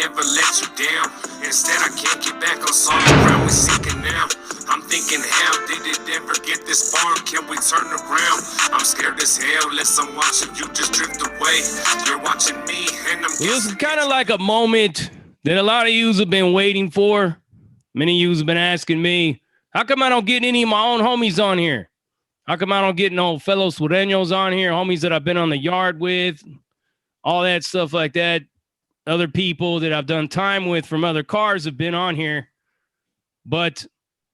ever let you down. Instead, I can't get back on solid ground. We sinking now. I'm thinking, how did it ever get this far? Can we turn around? I'm scared as hell. Unless I'm watching you just drift away. You're watching me, and I'm. This is kind of like a moment that a lot of yous have been waiting for. Many of yous have been asking me, how come I don't get any of my own homies on here? How come I don't get no fellow Sureños on here, homies that I've been on the yard with, all that stuff like that. Other people that I've done time with from other cars have been on here. But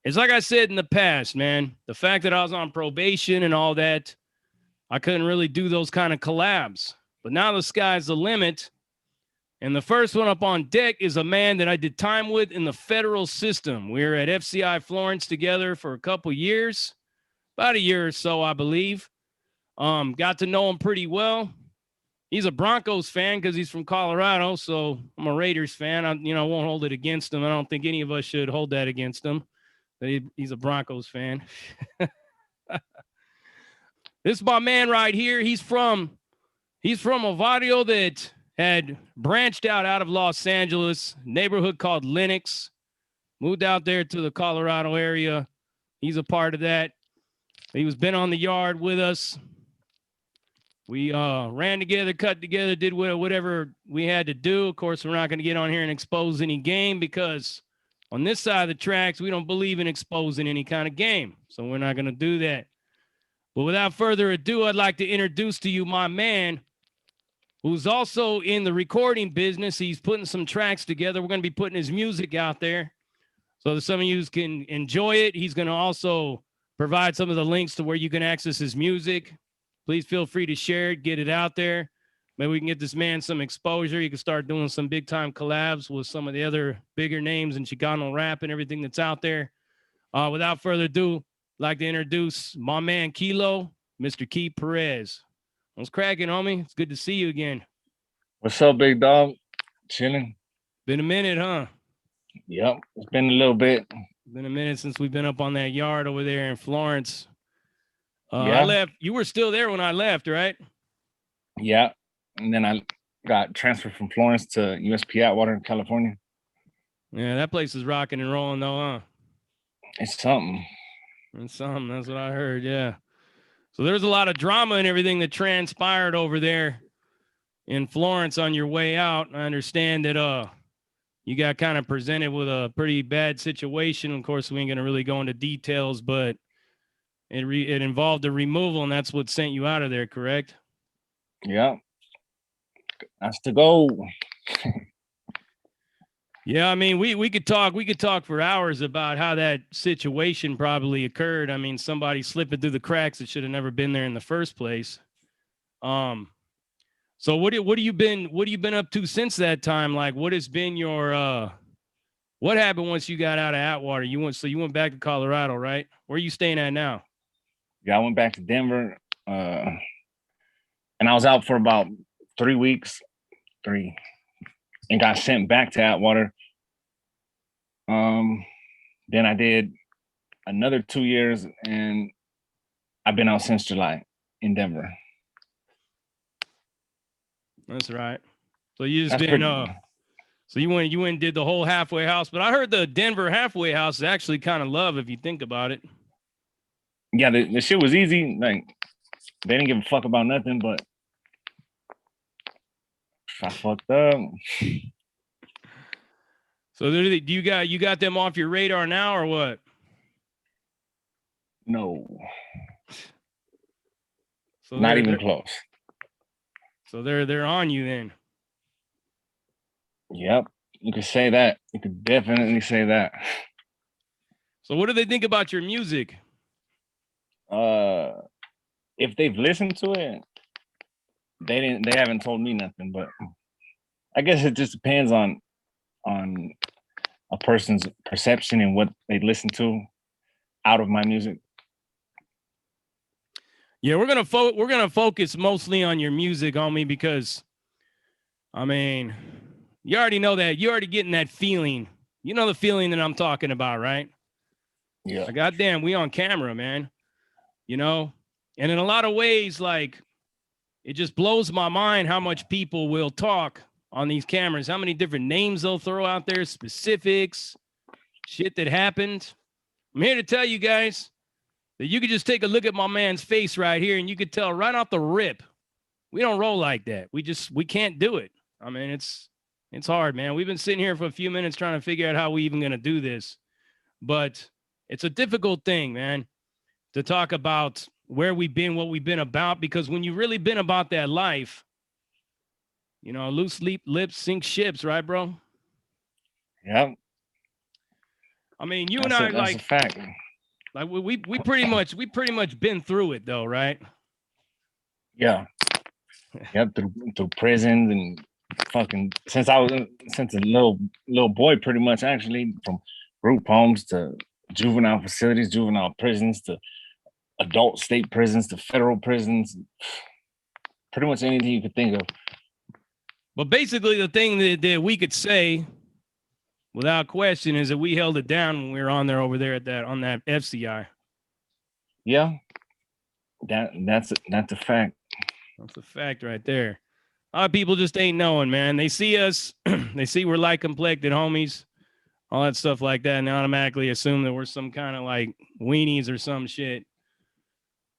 it's like I said in the past, man, the fact that I was on probation and all that, I couldn't really do those kind of collabs. But now the sky's the limit. And the first one up on deck is a man that I did time with in the federal system. We were at FCI Florence together for a couple years, about a year or so, I believe. Got to know him pretty well. He's a Broncos fan because he's from Colorado, so I'm a Raiders fan. I won't hold it against him. I don't think any of us should hold that against him. He's a Broncos fan. This is my man right here. He's from a barrio that had branched out of Los Angeles, neighborhood called Lenox, moved out there to the Colorado area. He's a part of that. He was been on the yard with us. We ran together, cut together, did whatever we had to do. Of course, we're not going to get on here and expose any game because on this side of the tracks, we don't believe in exposing any kind of game. So we're not going to do that. But without further ado, I'd like to introduce to you my man, who's also in the recording business. He's putting some tracks together. We're going to be putting his music out there so that some of you can enjoy it. He's going to also provide some of the links to where you can access his music. Please feel free to share it, get it out there. Maybe we can get this man some exposure. He can start doing some big-time collabs with some of the other bigger names in Chicano rap and everything that's out there. Without further ado, I'd like to introduce my man, Kilo, Mr. Key Perez. What's cracking, homie? It's good to see you again. What's up, big dog? Chilling. Been a minute, huh? Yep, it's been a little bit. Been a minute since we've been up on that yard over there in Florence. Yeah. I left. You were still there when I left, right? Yeah, and then I got transferred from Florence to USP Atwater in California. Yeah, that place is rocking and rolling, though, huh? It's something. It's something. That's what I heard, yeah. So there's a lot of drama and everything that transpired over there in Florence on your way out. I understand that you got kind of presented with a pretty bad situation. Of course, we ain't going to really go into details, but it involved a removal, and that's what sent you out of there, correct? Yeah. That's the goal. Yeah, I mean, we could talk for hours about how that situation probably occurred. I mean, somebody slipping through the cracks that should have never been there in the first place. So what have you been up to since that time? Like, what has been your what happened once you got out of Atwater? You went back to Colorado, right? Where are you staying at now? Yeah, I went back to Denver, and I was out for about 3 weeks, and got sent back to Atwater. Then I did another 2 years, and I've been out since July in Denver. That's right. So you just been so you went and did the whole halfway house, but I heard the Denver halfway house is actually kind of love if you think about it. Yeah, the shit was easy. Like, they didn't give a fuck about nothing, but I fucked up. So you got them off your radar now or what? No. So not even close. So they're on you then. Yep. You could say that. You could definitely say that. So what do they think about your music? If they've listened to it, they haven't told me nothing, but I guess it just depends on a person's perception and what they listen to out of my music. Yeah, we're gonna focus mostly on your music, homie, because I mean, you already know that. You're already getting that feeling. You know the feeling that I'm talking about, right? Yeah. Like, goddamn, we on camera, man. You know? And in a lot of ways, like, it just blows my mind how much people will talk on these cameras, how many different names they'll throw out there, specifics, shit that happened. I'm here to tell you guys that you could just take a look at my man's face right here and you could tell right off the rip, we don't roll like that. We can't do it. I mean, it's hard, man. We've been sitting here for a few minutes trying to figure out how we even going to do this, but it's a difficult thing, man, to talk about where we've been, what we've been about, because when you've really been about that life, you know, loose lips sink ships, right, bro? Yep. I mean, you That's and I, that's a fact. like we pretty much been through it, though, right? Yeah. Yep. Through prisons and fucking since a little boy, pretty much actually, from group homes to juvenile facilities, juvenile prisons to adult state prisons to federal prisons, pretty much anything you could think of. But basically, the thing that we could say without question is that we held it down when we were on there over there on that FCI. Yeah, that's a fact. That's a fact right there. A lot of people just ain't knowing, man. They see us, they see we're light complected homies, all that stuff like that, and they automatically assume that we're some kind of like weenies or some shit.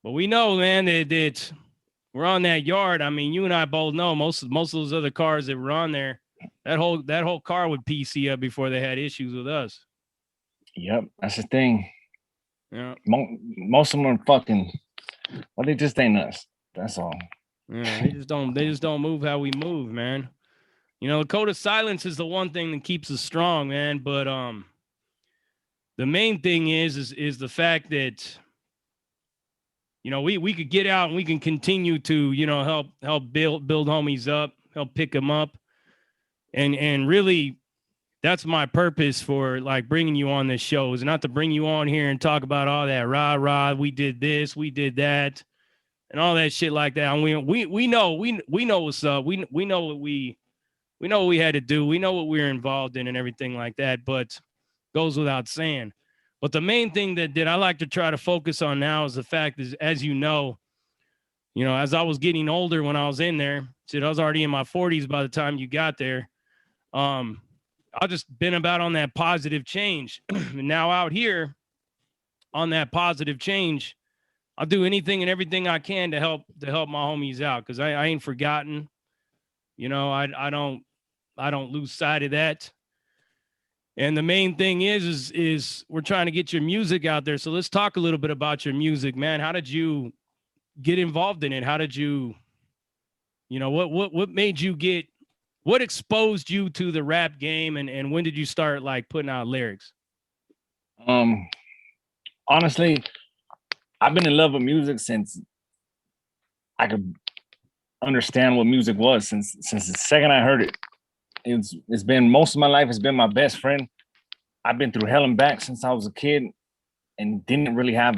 But we know, man, that we're on that yard. I mean, you and I both know most of those other cars that were on there, that whole car would PC up before they had issues with us. Yep, that's the thing. Yeah. Most of them are fucking, well, they just ain't us. That's all. Yeah, they just don't move how we move, man. You know, the code of silence is the one thing that keeps us strong, man. But the main thing is the fact that, you know, we could get out and we can continue to, you know, help build homies up, help pick them up, and really, that's my purpose for like bringing you on this show, is not to bring you on here and talk about all that rah, we did this, we did that, and all that shit like that. And we know what's up. We know what we know what we had to do. We know what we were involved in and everything like that. But goes without saying. But the main thing that I like to try to focus on now is the fact is, as you know, as I was getting older when I was in there, shit, I was already in my 40s by the time you got there. I've just been about on that positive change. And now out here on that positive change, I'll do anything and everything I can to help my homies out, because I ain't forgotten. I don't lose sight of that. And the main thing is we're trying to get your music out there. So let's talk a little bit about your music, man. How did you get involved in it? How did you, what made you what exposed you to the rap game, and when did you start like putting out lyrics? Honestly, I've been in love with music since I could understand what music was. Since the second I heard it. It's been, most of my life has been my best friend. I've been through hell and back since I was a kid and didn't really have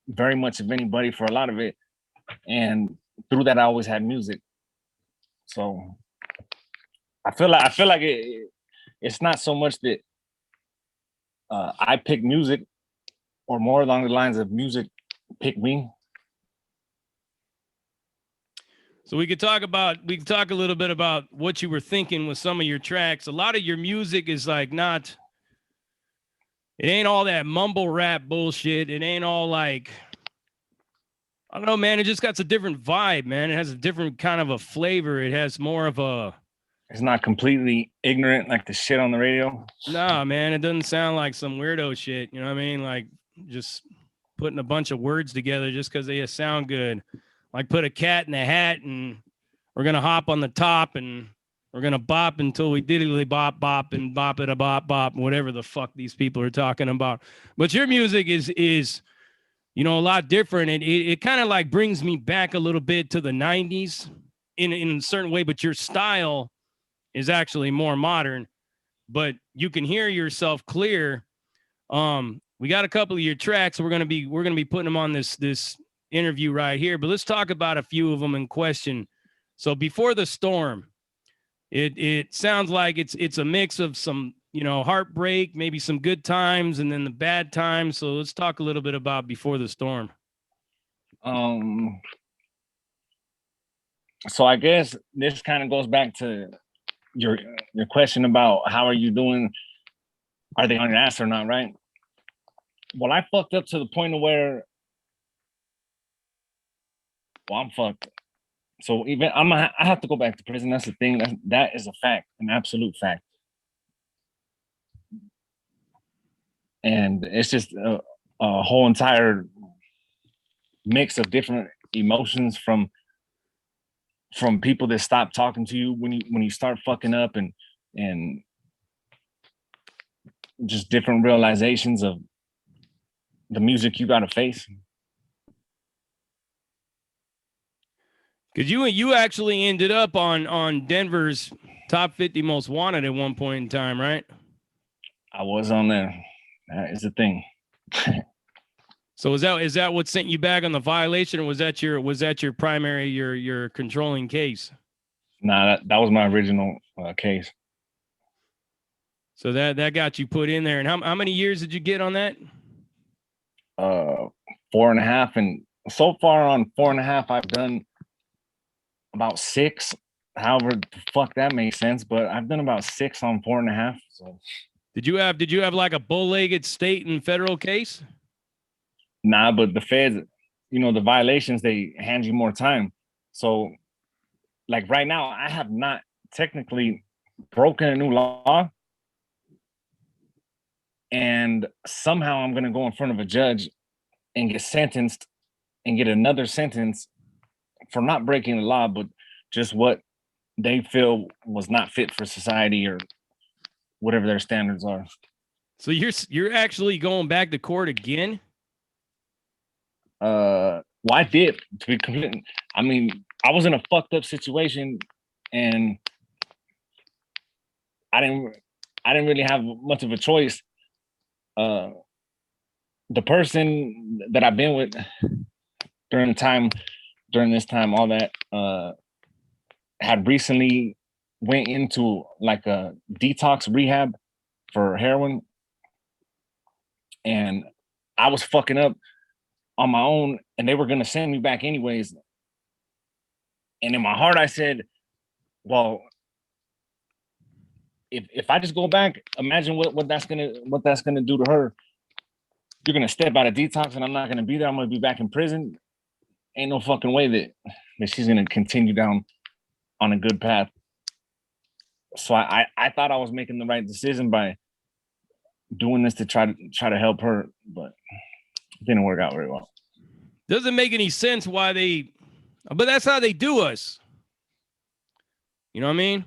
very much of anybody for a lot of it. And through that, I always had music. So I feel like it's not so much that I pick music, or more along the lines of music pick me. So we could talk a little bit about what you were thinking with some of your tracks. A lot of your music is like it ain't all that mumble rap bullshit. It ain't all like, I don't know, man. It just got a different vibe, man. It has a different kind of a flavor. It has more of a, it's not completely ignorant like the shit on the radio. Nah, man. It doesn't sound like some weirdo shit. You know what I mean? Like just putting a bunch of words together just because they sound good. Like put a cat in a hat and we're going to hop on the top and we're going to bop until we diddly bop, bop, and bop it a bop, bop, whatever the fuck these people are talking about. But your music is a lot different. And it kind of like brings me back a little bit to the 90s in a certain way, but your style is actually more modern, but you can hear yourself clear. We got a couple of your tracks. We're going to be putting them on this interview right here, but let's talk about a few of them in question. So Before the Storm, it sounds like it's a mix of some, heartbreak, maybe some good times, and then the bad times. So let's talk a little bit about Before the Storm. So I guess this kind of goes back to your question about how are you doing? Are they on your ass or not? Right. Well, I fucked up to the point of where, well, I'm fucked. So even I have to go back to prison. That's the thing. That is a fact, an absolute fact. And it's just a whole entire mix of different emotions from people that stop talking to you when you start fucking up, and just different realizations of the music you gotta face. Because you actually ended up on Denver's top 50 most wanted at one point in time, right? I was on there. That is the thing. So is that what sent you back on the violation, or was that your primary your controlling case? Nah, that was my original case. So that got you put in there. And how many years did you get on that? 4.5, and so far on 4.5, I've done about 6. However the fuck that makes sense, but I've done about 6 on 4.5. So did you have like a bull-legged state and federal case? Nah, but the feds, the violations, they hand you more time. So like right now, I have not technically broken a new law, and somehow I'm gonna go in front of a judge and get sentenced and get another sentence for not breaking the law, but just what they feel was not fit for society or whatever their standards are. So you're actually going back to court again? Well, I did, to be completely. I mean, I was in a fucked up situation, and I didn't really have much of a choice. The person that I've been with during this time, all that, had recently went into like a detox rehab for heroin, and I was fucking up on my own, and they were gonna send me back anyways. And in my heart, I said, well, if I just go back, imagine what that's gonna do to her. You're gonna step out of detox, and I'm not gonna be there. I'm gonna be back in prison. Ain't no fucking way that she's gonna continue down on a good path. So I thought I was making the right decision by doing this to try to help her, but it didn't work out very well. Doesn't make any sense why but that's how they do us. You know what I mean?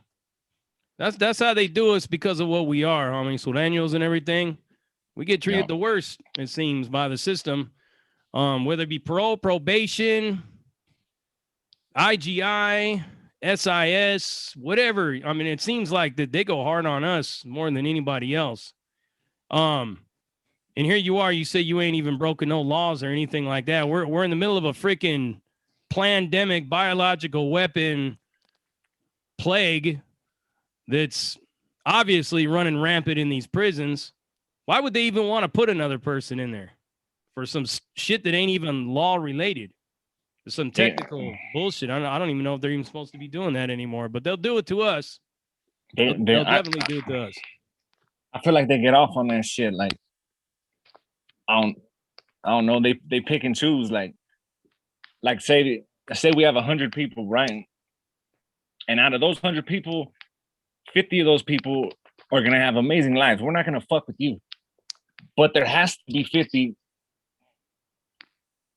That's how they do us because of what we are, homie. Sureños and everything. We get treated the worst, it seems, by the system. Whether it be parole, probation, IGI, SIS, whatever. I mean, it seems like that they go hard on us more than anybody else. And here you are, you say you ain't even broken no laws or anything like that. We're in the middle of a freaking pandemic, biological weapon plague that's obviously running rampant in these prisons. Why would they even want to put another person in there for some shit that ain't even law related? Some technical bullshit. I don't even know if they're even supposed to be doing that anymore, but they'll do it to us. They'll definitely do it to us. I feel like they get off on that shit. Like, I don't know. They pick and choose. Like say we have 100 people, right? And out of those 100 people, 50 of those people are gonna have amazing lives. We're not gonna fuck with you, but there has to be 50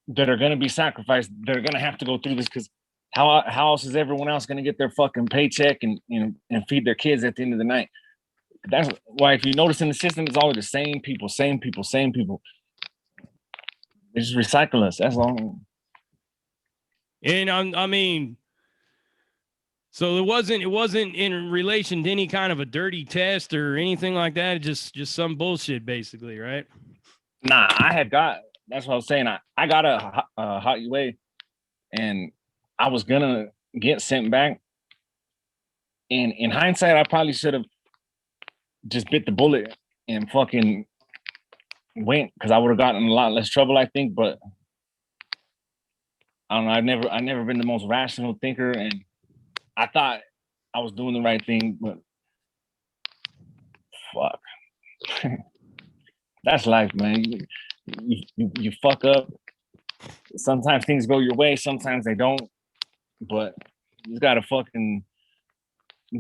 that are gonna be sacrificed. They're gonna have to go through this, because how else is everyone else gonna get their fucking paycheck and feed their kids at the end of the night? That's why, if you notice in the system, it's always the same people. They just recycle us. That's all. And I mean, so it wasn't in relation to any kind of a dirty test or anything like that. Just some bullshit, basically, right? Nah, that's what I was saying. I got a hot UA, and I was gonna get sent back. And in hindsight, I probably should have just bit the bullet and fucking went, because I would have gotten a lot less trouble, I think. But I don't know. I've never been the most rational thinker, and I thought I was doing the right thing, but fuck. That's life, man. You fuck up. Sometimes things go your way, sometimes they don't. But you just gotta fucking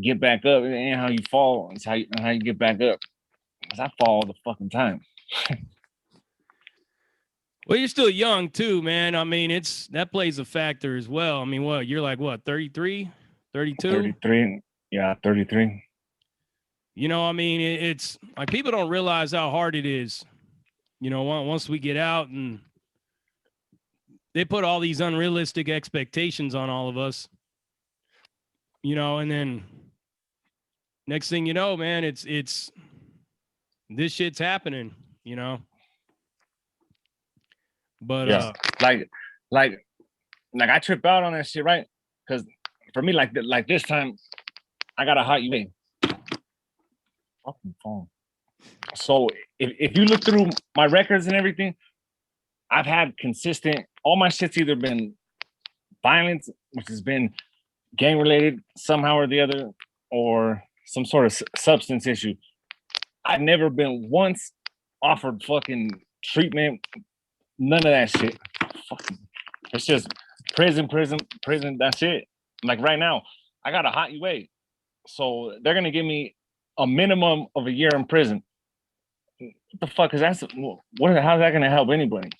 get back up. It ain't how you fall, it's how you get back up. Because I fall all the fucking time. Well, you're still young too, man. I mean, that plays a factor as well. I mean, you're like 33, 32? 33. Yeah, 33. You know, I mean, it's like people don't realize how hard it is. You know, once we get out and they put all these unrealistic expectations on all of us, you know, and then next thing you know, man, it's this shit's happening, you know. But yeah, like I trip out on that shit, right? Because for me, like this time, I got a hot UA. Fucking phone. So if you look through my records and everything, I've had consistent. All my shit's either been violence, which has been gang related somehow or the other, or some sort of substance issue. I've never been once offered fucking treatment. None of that shit. Fucking, it's just prison. That's it. Like right now, I got a hot UA, so they're gonna give me a minimum of a year in prison. What the fuck is that? How's that gonna help anybody?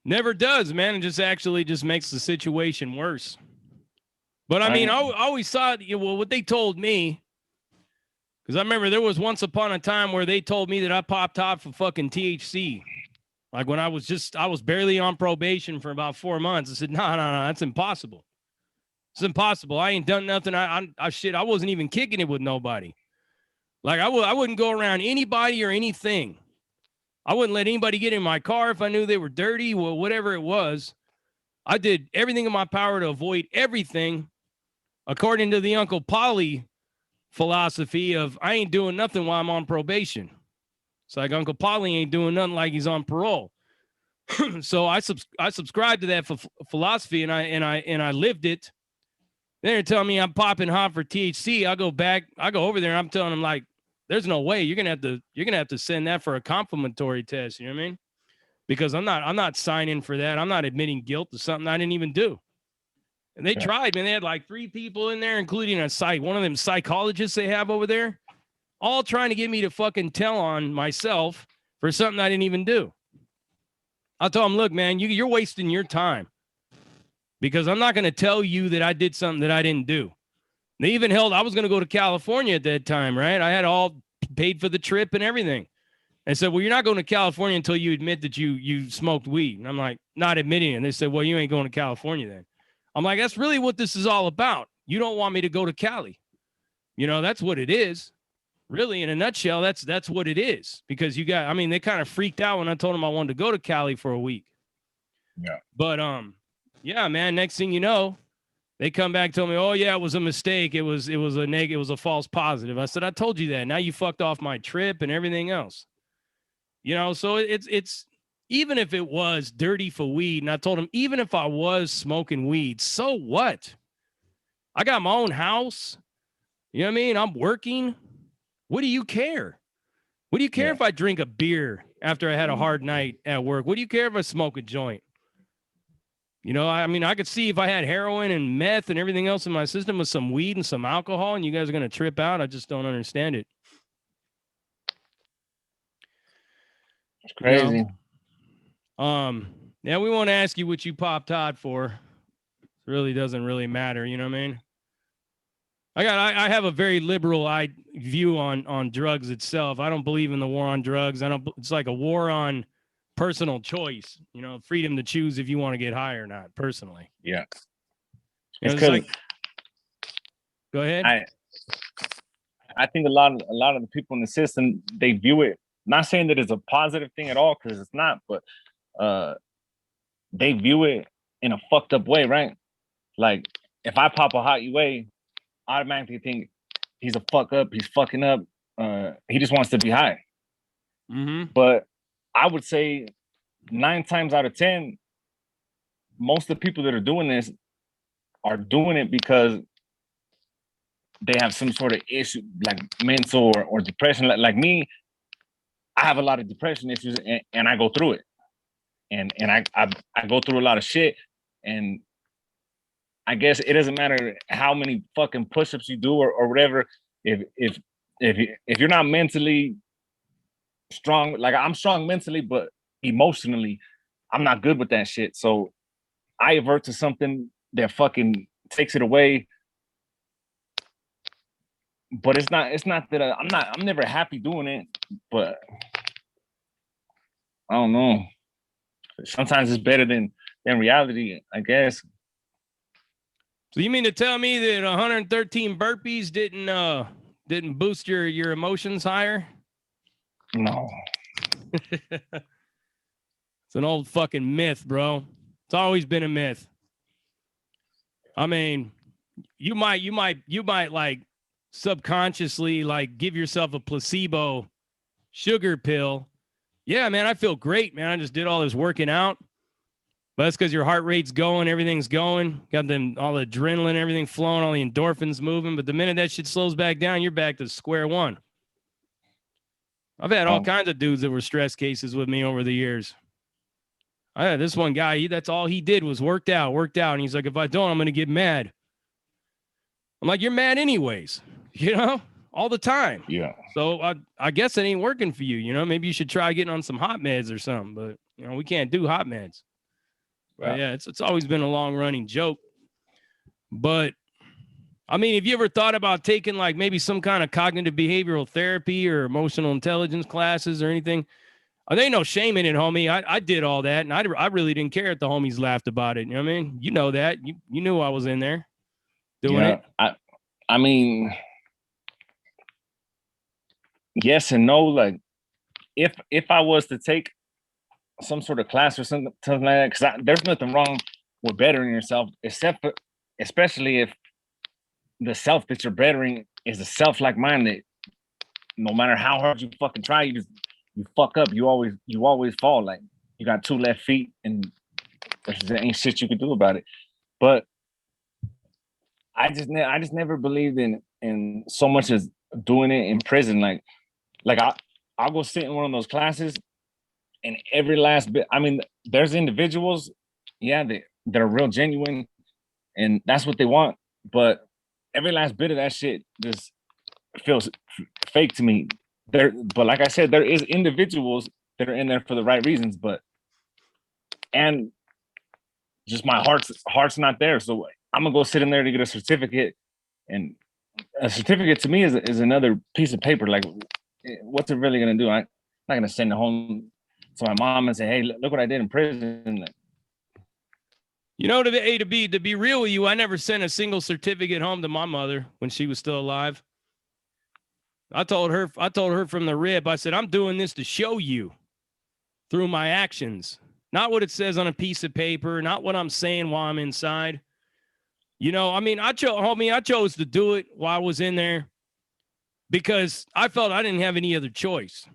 Never does, man. It just makes the situation worse. But I mean, I always thought, well, what they told me, because I remember there was once upon a time where they told me that I popped top for fucking THC. Like when I was barely on probation for about 4 months. I said, no, that's impossible. It's impossible. I ain't done nothing. I wasn't even kicking it with nobody. Like I wouldn't go around anybody or anything. I wouldn't let anybody get in my car if I knew they were dirty or whatever it was. I did everything in my power to avoid everything according to the Uncle Polly philosophy of I ain't doing nothing while I'm on probation. It's like Uncle Polly ain't doing nothing like he's on parole. So I subscribed to that philosophy and I lived it. They're telling me I'm popping hot for THC. I go over there and I'm telling them like, there's no way you're gonna have to send that for a confirmatory test. You know what I mean? Because I'm not signing for that. I'm not admitting guilt to something I didn't even do. And they tried, man. They had like 3 people in there, including one of them psychologists they have over there, all trying to get me to fucking tell on myself for something I didn't even do. I told them, look, man, you're wasting your time because I'm not going to tell you that I did something that I didn't do. They even I was going to go to California at that time, right? I had all paid for the trip and everything. And said, well, you're not going to California until you admit that you smoked weed. And I'm like, not admitting it. And they said, well, you ain't going to California then. I'm like, that's really what this is all about. You don't want me to go to Cali. You know, that's what it is. Really, in a nutshell, that's what it is. Because they kind of freaked out when I told them I wanted to go to Cali for a week. Yeah. But yeah, man, next thing you know, they come back and tell me, oh yeah, it was a mistake. It was a false positive. I said, I told you that. Now you fucked off my trip and everything else. You know, so it's even if it was dirty for weed, and I told him, even if I was smoking weed, so what? I got my own house. You know what I mean? I'm working. What do you care? What do you care if I drink a beer after I had a hard night at work? What do you care if I smoke a joint? You know, I mean, I could see if I had heroin and meth and everything else in my system with some weed and some alcohol and you guys are going to trip out. I just don't understand it. It's crazy. You know? Yeah, we won't ask you what you popped hot for. It really doesn't really matter. You know what I mean? I have a very liberal view on drugs itself. I don't believe in the war on drugs. It's like a war on personal choice, you know, freedom to choose if you want to get high or not, personally. Yeah. You know, go ahead. I think a lot of the people in the system, they view it, not saying that it's a positive thing at all, because it's not, but they view it in a fucked up way, right? Like if I pop a hot UA, automatically think he's a fuck up, he's fucking up, he just wants to be high. Mm-hmm. But I would say 9 times out of 10, most of the people that are doing this, are doing it because they have some sort of issue, like mental or depression. Like me, I have a lot of depression issues, and I go through it, and I go through a lot of shit, and I guess it doesn't matter how many fucking push-ups you do or whatever. If you're not mentally strong, like I'm strong mentally, but emotionally, I'm not good with that shit. So I avert to something that fucking takes it away. But it's not that I'm never happy doing it, but I don't know. Sometimes it's better than reality, I guess. So you mean to tell me that 113 burpees didn't boost your emotions higher? No. It's an old fucking myth, bro. It's always been a myth. I mean, you might like subconsciously like give yourself a placebo sugar pill. Yeah, man, I feel great, man. I just did all this working out. But that's because your heart rate's going, everything's going, got them all the adrenaline, everything flowing, all the endorphins moving. But the minute that shit slows back down, you're back to square one. I've had all kinds of dudes that were stress cases with me over the years. I had this one guy, that's all he did was worked out. And he's like, if I don't, I'm going to get mad. I'm like, you're mad anyways, all the time. Yeah. So I guess it ain't working for you. Maybe you should try getting on some hot meds or something. But, we can't do hot meds. But yeah, it's always been a long running joke. But I mean, have you ever thought about taking like maybe some kind of cognitive behavioral therapy or emotional intelligence classes or anything? There ain't no shame in it, homie. I did all that, and I really didn't care if the homies laughed about it. You know what I mean? You know that. You knew I was in there doing it. I mean, yes and no. Like, if I was to take some sort of class or something like that, because there's nothing wrong with bettering yourself, especially if the self that you're bettering is a self like mine that no matter how hard you fucking try, you fuck up. You always fall. Like you got 2 left feet and there ain't shit you can do about it. But I just never believed in so much as doing it in prison. Like I'll go sit in one of those classes and every last bit. I mean, there's individuals, yeah, they're real genuine and that's what they want. But every last bit of that shit just feels fake to me. But like I said, there is individuals that are in there for the right reasons, and just my heart's not there. So I'm gonna go sit in there to get a certificate, and a certificate to me is another piece of paper. Like, what's it really gonna do? I'm not gonna send it home to my mom and say, "Hey, look what I did in prison." To be real with you, I never sent a single certificate home to my mother when she was still alive. I told her from the rip, I said, I'm doing this to show you through my actions, not what it says on a piece of paper, not what I'm saying while I'm inside. I chose to do it while I was in there because I felt I didn't have any other choice.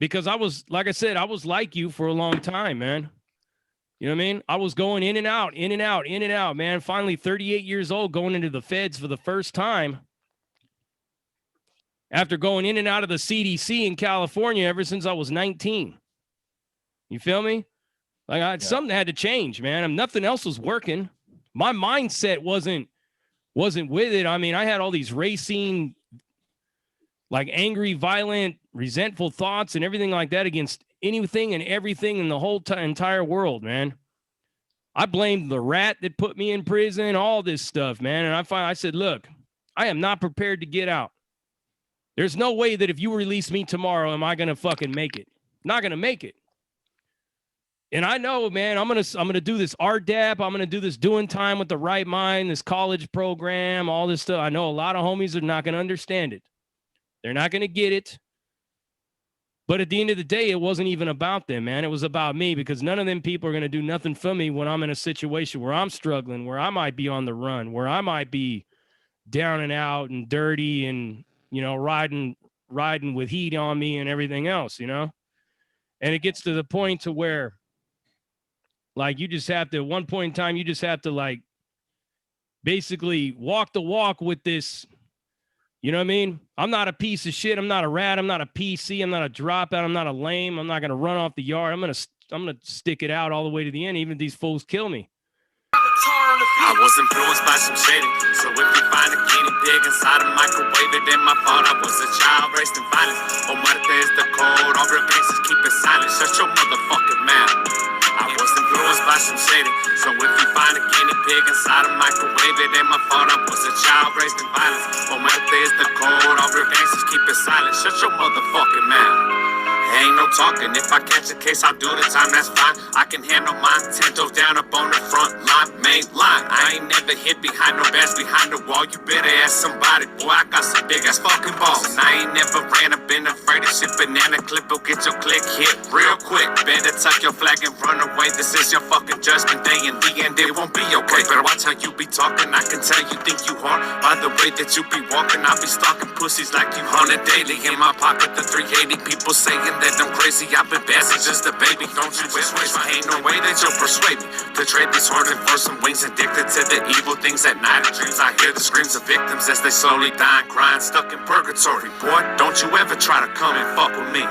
Because I was, like I said, I was like you for a long time, man. You know what I mean? I was going in and out, man. Finally, 38 years old, going into the feds for the first time. After going in and out of the CDC in California ever since I was 19. You feel me? Like something had to change, man. Nothing else was working. My mindset wasn't with it. I mean, I had all these racing, like angry, violent, resentful thoughts and everything like that against anything and everything in the whole entire world, man. I blamed the rat that put me in prison, all this stuff, man. And I said, look, I am not prepared to get out. There's no way that if you release me tomorrow, am I going to fucking make it? Not going to make it. And I know, man, I'm going to do this RDAP. I'm going to do this doing time with the right mind, this college program, all this stuff. I know a lot of homies are not going to understand it. They're not going to get it. But at the end of the day, it wasn't even about them, man. It was about me because none of them people are going to do nothing for me when I'm in a situation where I'm struggling, where I might be on the run, where I might be down and out and dirty and, riding with heat on me and everything else, And it gets to the point to where, like, you just have to, at one point in time, you just have to, like, basically walk the walk with this. You know what I mean? I'm not a piece of shit. I'm not a rat. I'm not a PC. I'm not a dropout. I'm not a lame. I'm not going to run off the yard. I'm going to stick it out all the way to the end, even if these fools kill me. I was influenced by some shady. So if you find a guinea pig inside a microwave, it ain't my fault. I was a child raised in violence. Oh, muerte is the code. All real gangsters keep it silent. Shut your motherfucking mouth. I was influenced by some shady. So if you find a guinea pig inside a microwave, it ain't my fault. I was a child raised in violence. Oh, muerte is the code. All real gangsters keep it silent. Shut your motherfucking mouth. Ain't no talking. If I catch a case, I'll do the time, that's fine. I can handle mine. 10 toes down up on the front line, main line. I ain't never hid behind no bats behind the wall. You better ask somebody. Boy, I got some big ass fucking balls. And I ain't never ran up, been afraid of shit. Banana clip will get your click hit real quick. Better tuck your flag and run away. This is your fucking judgment day. In the end, it won't be okay. Better watch how you be talking. I can tell you think you hard by the way that you be walking. I be stalking pussies like you on it daily. In my pocket, the 380 people saying that I'm crazy, I've been bad since just a baby. Don't you wish ain't no way that you'll persuade me to trade these horns for some wings. Addicted to the evil things at night and dreams. I hear the screams of victims as they slowly die, crying, stuck in purgatory. Boy, don't you ever try to come and fuck with me.